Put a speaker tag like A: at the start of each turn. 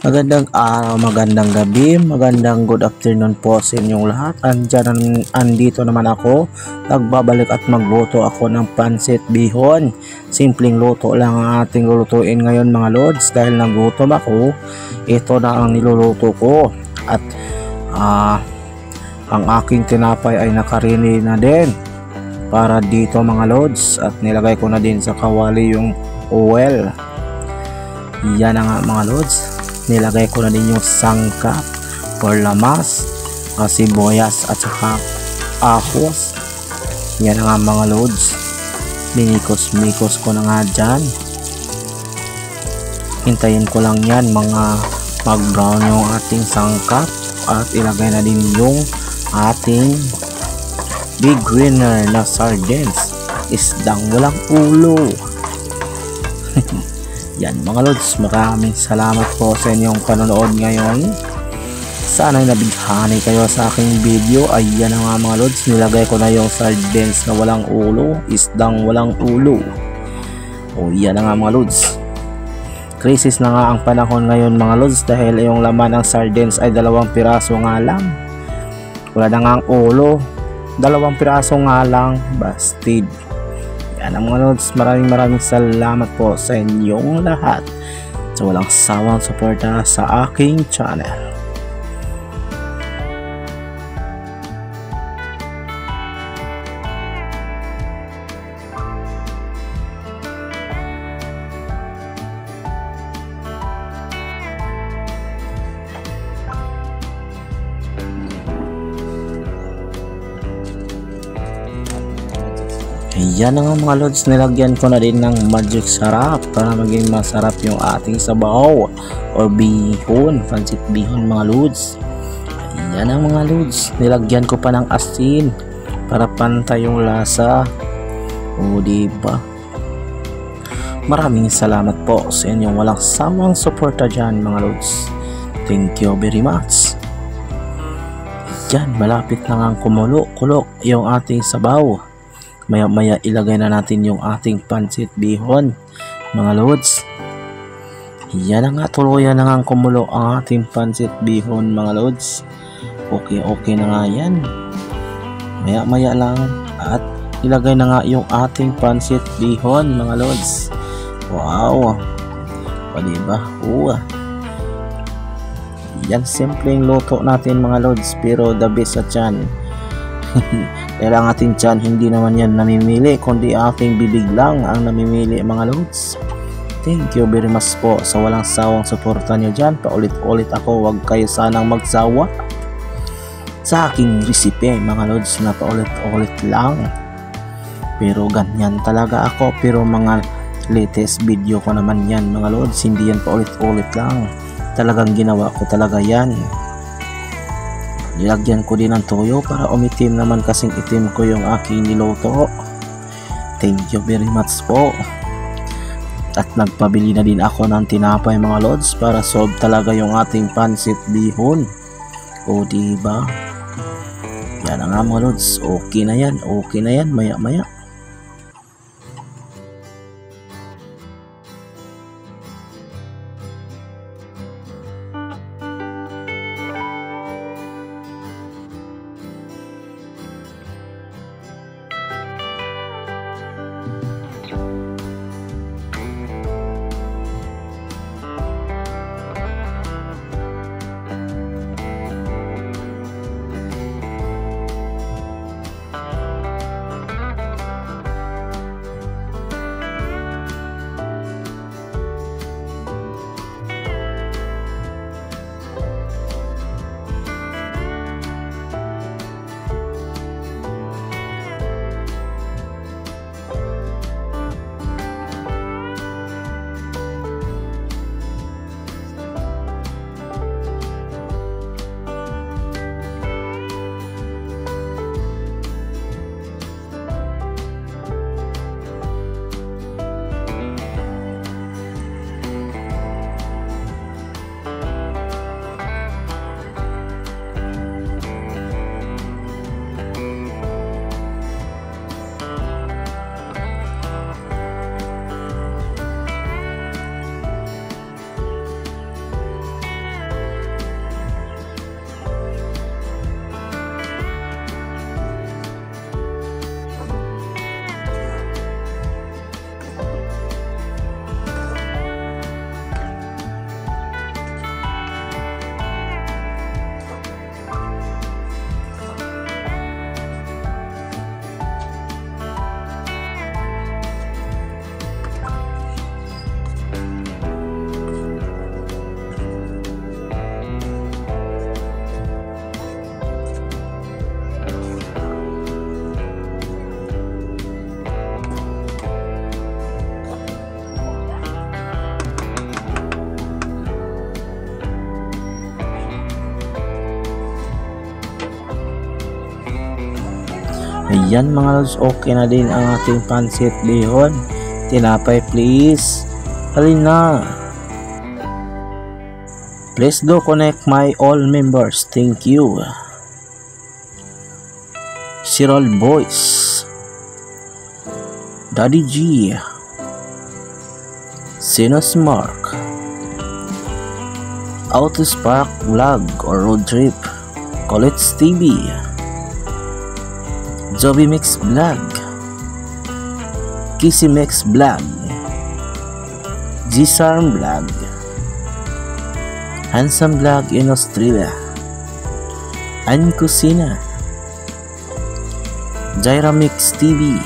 A: Magandang araw, magandang gabi, magandang good afternoon po sa inyong lahat. Andito naman ako, nagbabalik at magluto ako ng pansit bihon. Simpleng luto lang ang ating lulutuin ngayon mga lods. Dahil nagutom ako, ito na ang niluluto ko. At ang aking tinapay ay nakarini na din para dito mga lods. At nilagay ko na din sa kawali yung oil. Yan na nga mga lods. Nilagay ko na din yung sangkap or lamas, sibuyas at saka ahos. Yan nga mga lods. Minikos-mikos ko na nga dyan. Hintayin ko lang yan mga mag-brown yung ating sangkap. At ilagay na din yung ating big winner na sardines. Isdang walang ulo. Yan mga lods, maraming salamat po sa inyong panonood ngayon. Sana'y nabighani kayo sa aking video. Ayan na nga mga lods, nilagay ko na yung sardines na walang ulo, isdang walang ulo. O yan na nga mga lods. Krisis na nga ang panahon ngayon mga lods dahil yung laman ng sardines ay 2 piraso nga lang. Wala na nga ang ulo, 2 piraso nga lang, bastid. Yan ang mga lods, maraming salamat po sa inyong lahat sa walang sawang suporta sa aking channel. Yan na nga mga lods, nilagyan ko na din ng magic sarap para maging masarap yung ating sabaw or bihon, pansit bihon mga lods. Yan ang mga lods, nilagyan ko pa ng asin para pantay yung lasa. O diba? Maraming salamat po sa inyong walang sawang suporta dyan mga lods. Thank you very much. Yan, malapit na nga kumulo-kulo yung ating sabaw. Maya ilagay na natin yung ating pansit bihon mga lods. Yan na nga, tuluyan na nga kumulo ang ating pansit bihon mga lods. Okay na nga yan. Maya lang at ilagay na nga yung ating pansit bihon mga lods. Wow, o diba? Yan, simpleng luto natin mga lods pero the best at yan. Dahil ang ating tiyan hindi naman yan namimili, kundi aking bibig lang ang namimili mga lods. Thank you very much po sa walang sawang suporta nyo dyan. Paulit-ulit ako, wag kayo sanang magsawa sa aking recipe mga lods na paulit-ulit lang. Pero ganyan talaga ako, pero mga latest video ko naman yan mga lods, hindi yan paulit-ulit lang. Talagang ginawa ko talaga yan. Nilagyan ko din ng toyo para umitim naman kasing itim ko yung aking niluto. Thank you very much po. At nagpabili na din ako ng tinapay mga lods para solve talaga yung ating pansit bihon. O diba? Yan na nga mga lods. Okay na yan maya. Ayan mga lods, okay na din ang ating pansit bihon. Tinapay please. Halina. Please do connect my all members. Thank you. Cyril Boys, Daddy G, Sinus Mark, Autospark Vlog or Road Trip, Colette's TV, Joby Mix Vlog, Kissy Mix Vlog, G-Sarm Vlog, Handsome Vlog in Australia, Ann Kusina, Jaira Mix TV,